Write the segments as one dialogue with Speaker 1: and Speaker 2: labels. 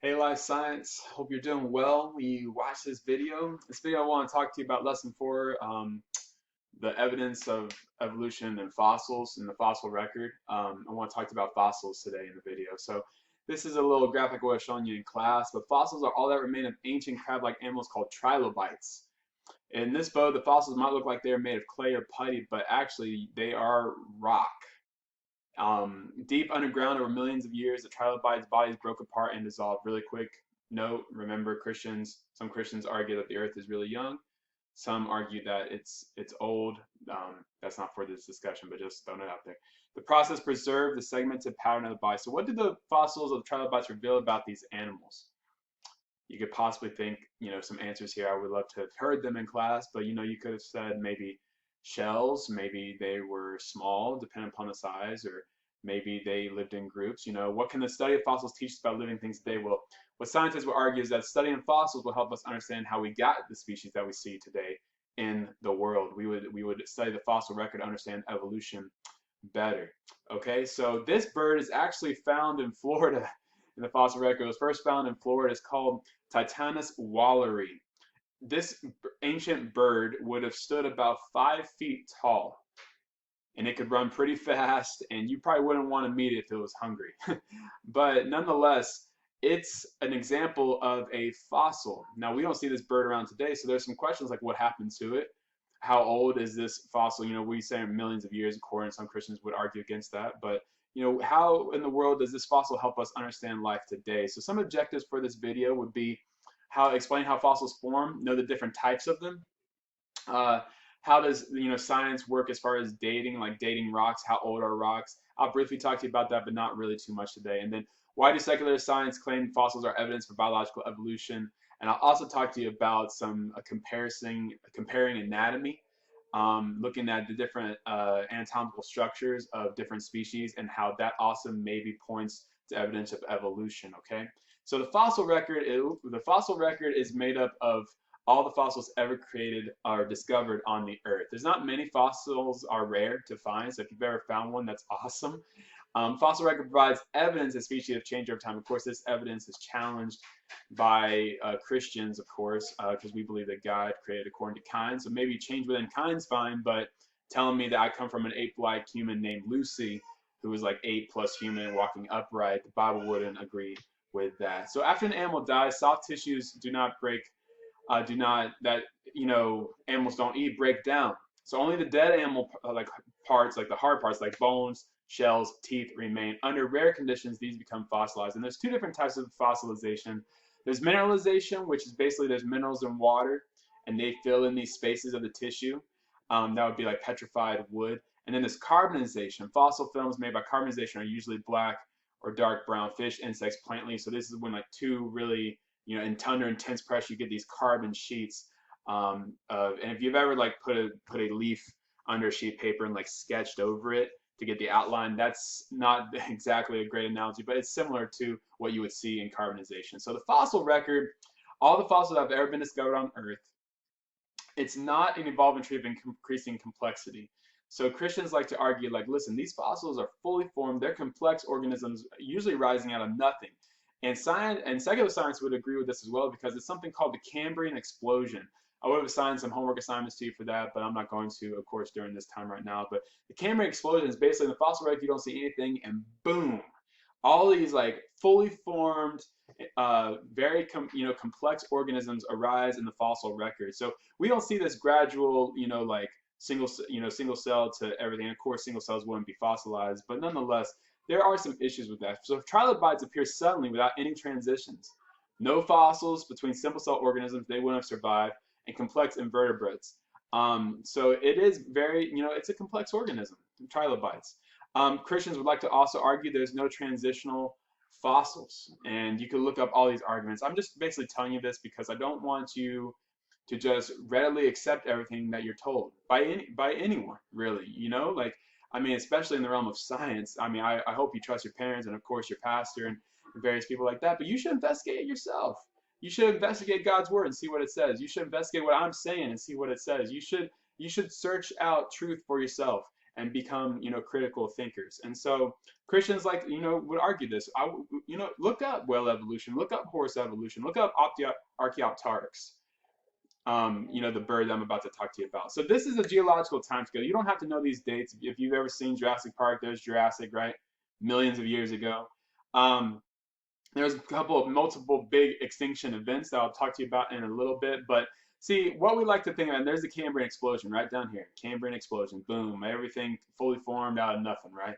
Speaker 1: Hey Life Science, hope you're doing well when you watch this video. This video I want to talk to you about lesson 4, the evidence of evolution and fossils in the fossil record. I want to talk to you about fossils today in the video. So this is a little graphic I was showing you in class, but fossils are all that remain of ancient crab-like animals called trilobites. In this boat, the fossils might look like they're made of clay or putty, but actually they are rock. Deep underground over millions of years, the trilobites' bodies broke apart and dissolved really quick. Note, remember, some Christians argue that the Earth is really young. Some argue that it's old. That's not for this discussion, but just throwing it out there. The process preserved the segmented pattern of the body. So, what did the fossils of the trilobites reveal about these animals? You could possibly think, some answers here. I would love to have heard them in class, but you could have said maybe shells, maybe they were small, depending upon the size, or maybe they lived in groups. What can the study of fossils teach us about living things today? Well, what scientists will argue is that studying fossils will help us understand how we got the species that we see today in the world. We would study the fossil record to understand evolution better. Okay, so this bird is actually found in Florida in the fossil record. It was first found in Florida. It's called Titanus walleri. This ancient bird would have stood about 5 feet tall, and it could run pretty fast, and you probably wouldn't want to meet it if it was hungry. But nonetheless, it's an example of a fossil. Now, we don't see this bird around today, so there's some questions like what happened to it? How old is this fossil? We say millions of years, according to some Christians would argue against that, but how in the world does this fossil help us understand life today? So some objectives for this video would be explain how fossils form, know the different types of them. Uh, how does science work as far as dating, like dating rocks? How old are rocks? I'll briefly talk to you about that, but not really too much today. And then why do secular science claim fossils are evidence for biological evolution? And I'll also talk to you about some comparing anatomy, looking at the different anatomical structures of different species and how that also maybe points to evidence of evolution. Okay, so the fossil record is made up of all the fossils ever created or discovered on the earth. There's not many fossils are rare to find, so if you've ever found one, that's awesome. Fossil record provides evidence that species have changed over time. Of course, this evidence is challenged by Christians, of course, because we believe that God created according to kind. So maybe change within kind's fine, but telling me that I come from an ape-like human named Lucy, who was like ape plus human walking upright, the Bible wouldn't agree with that. So after an animal dies, soft tissues do not break, do not that animals don't eat break down. So only the dead animal like parts, like the hard parts, like bones, shells, teeth remain. Under rare conditions, these become fossilized. And there's two different types of fossilization. There's mineralization, which is basically there's minerals in water, and they fill in these spaces of the tissue. That would be like petrified wood. And then there's carbonization. Fossil films made by carbonization are usually black or dark brown fish, insects, plant leaves. So this is when like two really under intense pressure, you get these carbon sheets. And if you've ever like put a leaf under a sheet of paper and like sketched over it to get the outline, that's not exactly a great analogy, but it's similar to what you would see in carbonization. So the fossil record, all the fossils that have ever been discovered on Earth, it's not an evolving tree of increasing complexity. So Christians like to argue, like, listen, these fossils are fully formed, they're complex organisms, usually rising out of nothing. And science and secular science would agree with this as well because it's something called the Cambrian Explosion. I would have assigned some homework assignments to you for that, but I'm not going to, of course, during this time right now. But the Cambrian Explosion is basically in the fossil record, you don't see anything, and boom, all these like fully formed, very complex organisms arise in the fossil record. So we don't see this gradual, like single cell to everything. Of course, single cells wouldn't be fossilized, but nonetheless, there are some issues with that. So if trilobites appear suddenly without any transitions, no fossils between simple cell organisms, they wouldn't have survived, and complex invertebrates. So it is very, it's a complex organism, trilobites. Christians would like to also argue there's no transitional fossils, and you can look up all these arguments. I'm just basically telling you this because I don't want you to just readily accept everything that you're told by anyone, really. Like, I mean, especially in the realm of science. I mean, I hope you trust your parents and of course your pastor and various people like that, but you should investigate it yourself. You should investigate God's word and see what it says. You should investigate what I'm saying and see what it says. You should search out truth for yourself. and become, critical thinkers. And so Christians, like, would argue this. Look up whale evolution, look up horse evolution, look up Archaeopteryx, the bird that I'm about to talk to you about. So this is a geological timescale. You don't have to know these dates. If you've ever seen Jurassic Park, there's Jurassic, right? Millions of years ago. There's multiple big extinction events that I'll talk to you about in a little bit. But see, what we like to think of, and there's the Cambrian Explosion right down here. Cambrian Explosion, boom, everything fully formed out of nothing, right?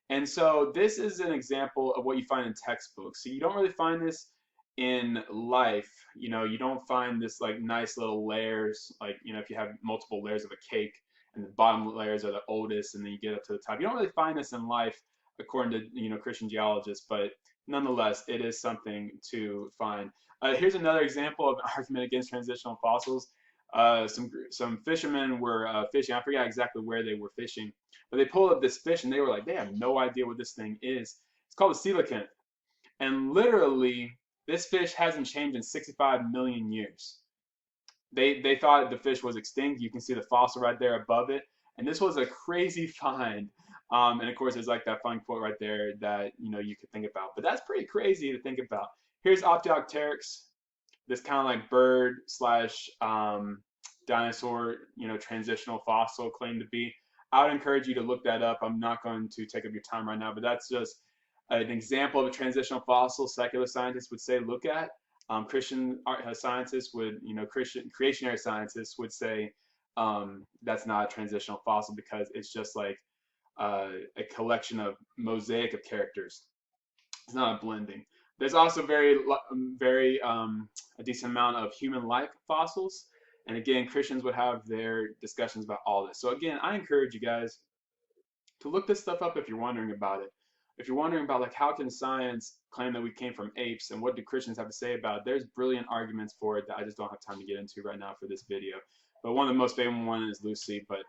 Speaker 1: And so this is an example of what you find in textbooks. So you don't really find this in life. You don't find this like nice little layers, like, if you have multiple layers of a cake and the bottom layers are the oldest and then you get up to the top. You don't really find this in life according to, Christian geologists, but nonetheless, it is something to find. Here's another example of an argument against transitional fossils. Some fishermen were fishing. I forgot exactly where they were fishing, but they pulled up this fish and they were like, they have no idea what this thing is. It's called a coelacanth, and literally, this fish hasn't changed in 65 million years. They thought the fish was extinct. You can see the fossil right there above it, and this was a crazy find. And of course, there's like that fun quote right there that you could think about. But that's pretty crazy to think about. Here's Archaeopteryx, this kind of like bird slash dinosaur, transitional fossil claimed to be. I would encourage you to look that up. I'm not going to take up your time right now, but that's just an example of a transitional fossil secular scientists would say look at. Christian scientists would, Christian creationary scientists would say that's not a transitional fossil because it's just like a collection of mosaic of characters. It's not a blending. There's also a decent amount of human-like fossils. And again, Christians would have their discussions about all this. So again, I encourage you guys to look this stuff up if you're wondering about it. If you're wondering about like how can science claim that we came from apes and what do Christians have to say about it, there's brilliant arguments for it that I just don't have time to get into right now for this video. But one of the most famous ones is Lucy, but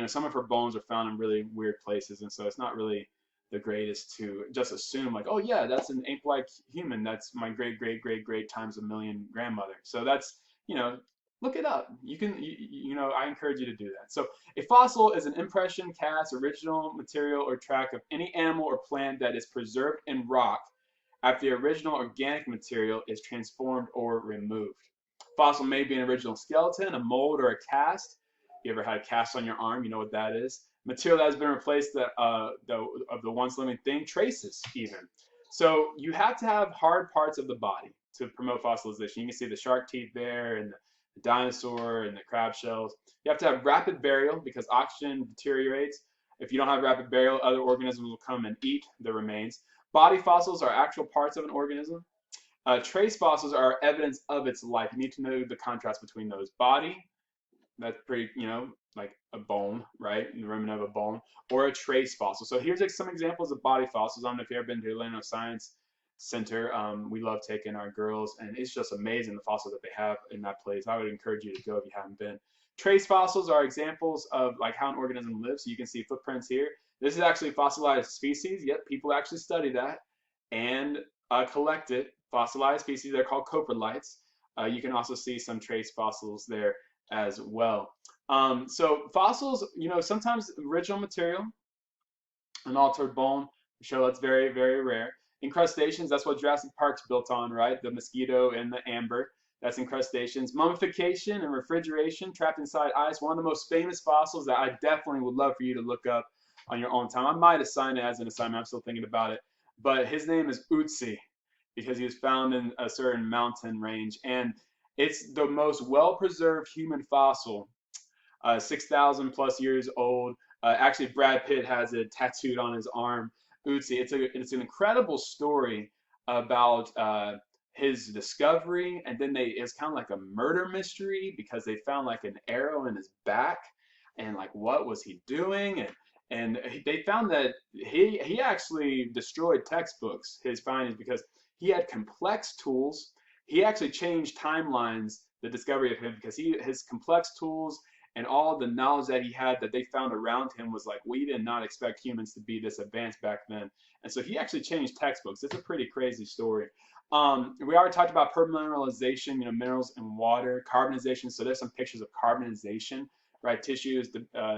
Speaker 1: some of her bones are found in really weird places, and so it's not really the greatest to just assume like, oh yeah, that's an ape-like human. That's my great great great great times a million grandmother. So that's look it up. You can I encourage you to do that. So a fossil is an impression, cast, original material, or track of any animal or plant that is preserved in rock after the original organic material is transformed or removed. Fossil may be an original skeleton, a mold, or a cast. You ever had a cast on your arm? You know what that is. Material that has been replaced of the once living thing, traces even. So you have to have hard parts of the body to promote fossilization. You can see the shark teeth there and the dinosaur and the crab shells. You have to have rapid burial because oxygen deteriorates. If you don't have rapid burial, other organisms will come and eat the remains. Body fossils are actual parts of an organism. Trace fossils are evidence of its life. You need to know the contrast between those. Body, that's pretty, like a bone, right? The remnant of a bone, or a trace fossil. So here's like some examples of body fossils. I don't know if you've ever been to Orlando Science Center. We love taking our girls, and it's just amazing the fossils that they have in that place. I would encourage you to go if you haven't been. Trace fossils are examples of like how an organism lives. So you can see footprints here. This is actually fossilized species. Yep, people actually study that and collect it. Fossilized species, they're called coprolites. You can also see some trace fossils there as well. So fossils, sometimes original material, an altered bone, show that's very, very rare. Incrustations, that's what Jurassic Park's built on, right? The mosquito and the amber, that's incrustations. Mummification and refrigeration, trapped inside ice. One of the most famous fossils that I definitely would love for you to look up on your own time. I might assign it as an assignment. I'm still thinking about it. But his name is Bootsy because he was found in a certain mountain range. And it's the most well-preserved human fossil, 6,000 plus years old. Actually, Brad Pitt has it tattooed on his arm. Bootsy. It's an incredible story about his discovery, and then it's kind of like a murder mystery because they found like an arrow in his back, and like what was he doing? And they found that he actually destroyed textbooks, his findings, because he had complex tools. He actually changed timelines, the discovery of him, because his complex tools and all the knowledge that he had that they found around him was like, we did not expect humans to be this advanced back then. And so he actually changed textbooks. It's a pretty crazy story. We already talked about permineralization, minerals and water, carbonization. So there's some pictures of carbonization right? Tissue is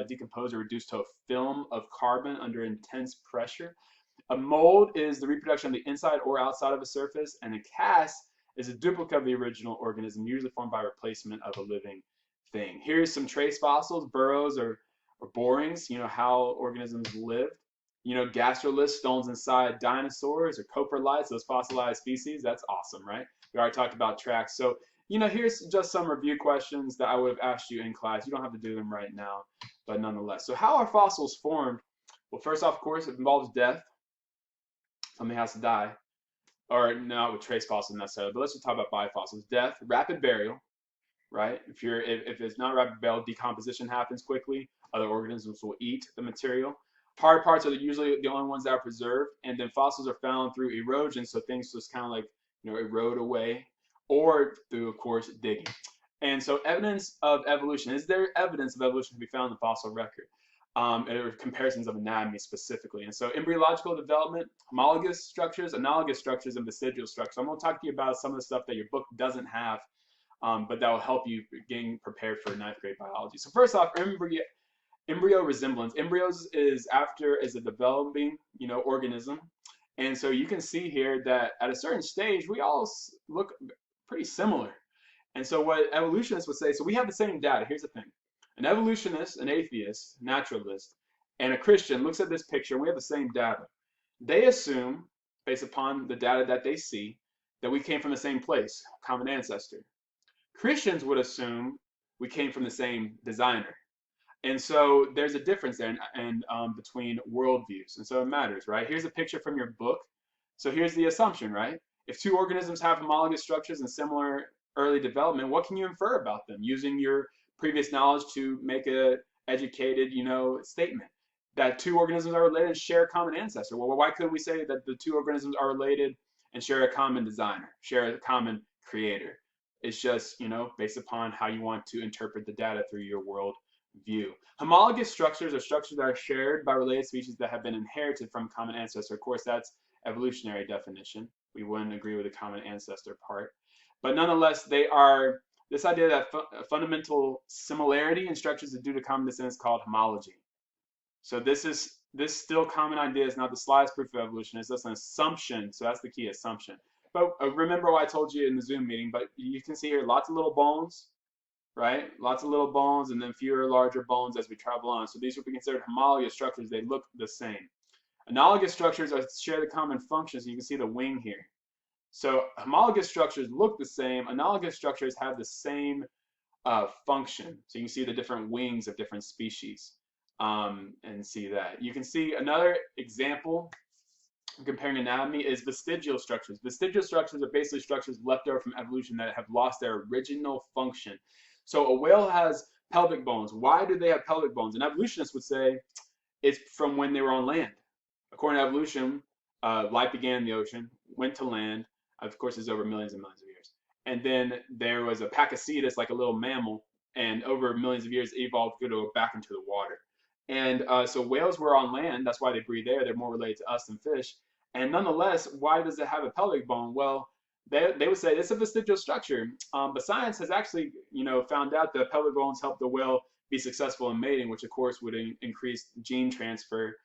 Speaker 1: decomposed or reduced to a film of carbon under intense pressure. A mold is the reproduction of the inside or outside of a surface, and a cast is a duplicate of the original organism, usually formed by replacement of a living thing. Here's some trace fossils, burrows or borings, how organisms lived. Gastroliths, stones inside dinosaurs, or coprolites, those fossilized species. That's awesome, right? We already talked about tracks. So, here's just some review questions that I would have asked you in class. You don't have to do them right now, but nonetheless. So how are fossils formed? Well, first off, of course, it involves death. Something has to die, or not with trace fossils necessarily, but let's just talk about bifossils. Death, rapid burial, right? If it's not rapid burial, decomposition happens quickly. Other organisms will eat the material. Hard parts are usually the only ones that are preserved, and then fossils are found through erosion, so things just kind of like erode away, or through, of course, digging. And so, evidence of evolution. Is there evidence of evolution to be found in the fossil record? Or comparisons of anatomy specifically. And so embryological development, homologous structures, analogous structures, and vestigial structures. I'm going to talk to you about some of the stuff that your book doesn't have, but that will help you getting prepared for ninth grade biology. So first off, embryo resemblance. Embryos is a developing, organism. And so you can see here that at a certain stage, we all look pretty similar. And so what evolutionists would say, so we have the same data. Here's the thing. An evolutionist, an atheist, naturalist, and a Christian looks at this picture, and we have the same data. They assume, based upon the data that they see, that we came from the same place, common ancestor. Christians would assume we came from the same designer. And so there's a difference there between worldviews. And so it matters, right? Here's a picture from your book. So here's the assumption, right? If two organisms have homologous structures and similar early development, what can you infer about them using your previous knowledge to make a educated, statement that two organisms are related and share a common ancestor? Well, why couldn't we say that the two organisms are related and share a common designer, share a common creator? It's just, based upon how you want to interpret the data through your world view. Homologous structures are structures that are shared by related species that have been inherited from a common ancestor. Of course, that's evolutionary definition. We wouldn't agree with the common ancestor part. But nonetheless, they are this idea that fundamental similarity in structures is due to common descent is called homology. So this still common idea is not the slightest proof of evolution. It's just an assumption. So that's the key, assumption. But remember what I told you in the Zoom meeting. But you can see here lots of little bones, right? Lots of little bones, and then fewer larger bones as we travel on. So these would be considered homologous structures. They look the same. Analogous structures share the common function. So you can see the wing here. So homologous structures look the same. Analogous structures have the same function. So you can see the different wings of different species and see that. You can see another example comparing anatomy is vestigial structures. Vestigial structures are basically structures left over from evolution that have lost their original function. So a whale has pelvic bones. Why do they have pelvic bones? An evolutionist would say it's from when they were on land. According to evolution, life began in the ocean, went to land. Of course, it's over millions and millions of years. And then there was a Pakicetus, like a little mammal, and over millions of years evolved to go back into the water. And so whales were on land. That's why they breathe air. They're more related to us than fish. And nonetheless, why does it have a pelvic bone? Well, they would say it's a vestigial structure. But science has actually, found out that pelvic bones help the whale be successful in mating, which of course would increase gene transfer.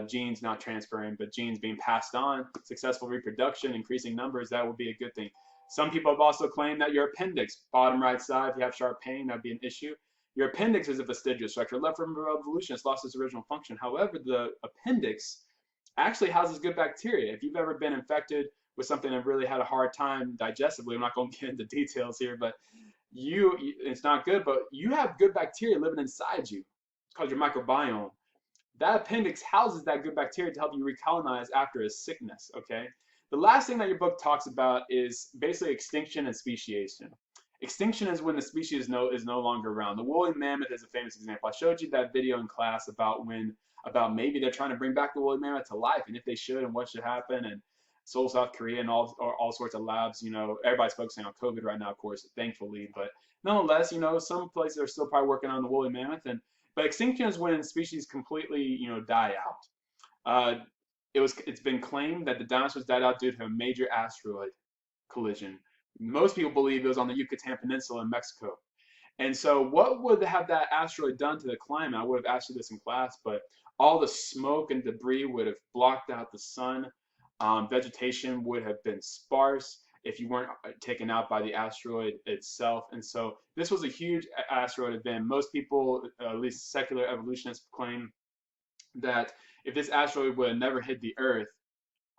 Speaker 1: Genes not transferring, but genes being passed on, successful reproduction, increasing numbers, that would be a good thing. Some people have also claimed that your appendix, bottom right side, if you have sharp pain, that'd be an issue. Your appendix is a vestigial structure. Left from evolution, it's lost its original function. However, the appendix actually houses good bacteria. If you've ever been infected with something and really had a hard time digestively, I'm not going to get into details here, but it's not good, but you have good bacteria living inside you. It's called your microbiome. That appendix houses that good bacteria to help you recolonize after a sickness, okay? The last thing that your book talks about is basically extinction and speciation. Extinction is when the species is no longer around. The woolly mammoth is a famous example. I showed you that video in class about maybe they're trying to bring back the woolly mammoth to life, and if they should, and what should happen, and Seoul, South Korea, and all sorts of labs. Everybody's focusing on COVID right now, of course, thankfully, but nonetheless, some places are still probably working on the woolly mammoth. But extinction is when species completely, die out. It's been claimed that the dinosaurs died out due to a major asteroid collision. Most people believe it was on the Yucatan Peninsula in Mexico. And so what would have that asteroid done to the climate? I would have asked you this in class, but all the smoke and debris would have blocked out the sun. Vegetation would have been sparse if you weren't taken out by the asteroid itself. And so this was a huge asteroid event. Most people, at least secular evolutionists, claim that if this asteroid would have never hit the Earth,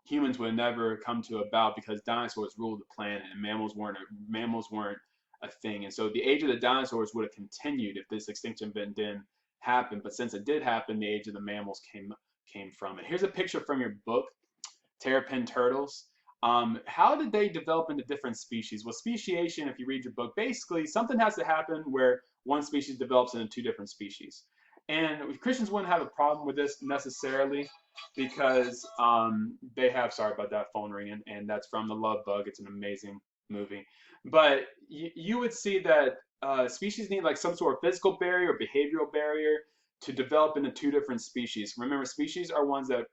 Speaker 1: humans would never come to about because dinosaurs ruled the planet and mammals weren't a thing. And so the age of the dinosaurs would have continued if this extinction event didn't happen. But since it did happen, the age of the mammals came from it. Here's a picture from your book, terrapin turtles. How did they develop into different species? Well, speciation, if you read your book, basically something has to happen where one species develops into two different species. And Christians wouldn't have a problem with this necessarily because they have, sorry about that phone ringing, and that's from The Love Bug. It's an amazing movie. But you would see that species need like some sort of physical barrier or behavioral barrier to develop into two different species. Remember, species are ones that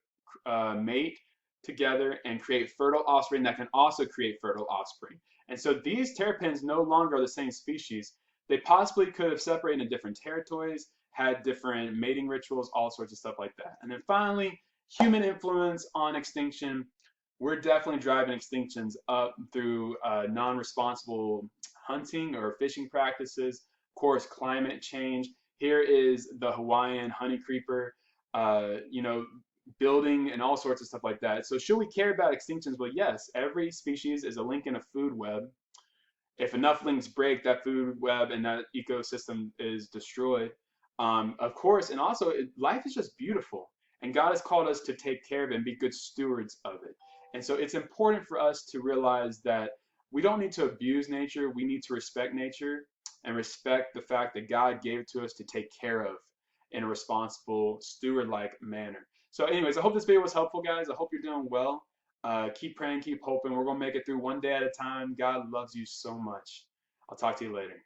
Speaker 1: mate together and create fertile offspring that can also create fertile offspring. And so these terrapins no longer are the same species. They possibly could have separated in different territories, had different mating rituals, all sorts of stuff like that. And then finally, human influence on extinction. We're definitely driving extinctions up through non-responsible hunting or fishing practices. Of course, climate change. Here is the Hawaiian honey creeper. You know, building and all sorts of stuff like that. So should we care about extinctions? Well, yes, every species is a link in a food web. If enough links break, that food web and that ecosystem is destroyed. Of course, and also life is just beautiful, and God has called us to take care of it and be good stewards of it. And so it's important for us to realize that we don't need to abuse nature. We need to respect nature and respect the fact that God gave it to us to take care of in a responsible, steward-like manner. So anyways, I hope this video was helpful, guys. I hope you're doing well. Keep praying, keep hoping. We're going to make it through one day at a time. God loves you so much. I'll talk to you later.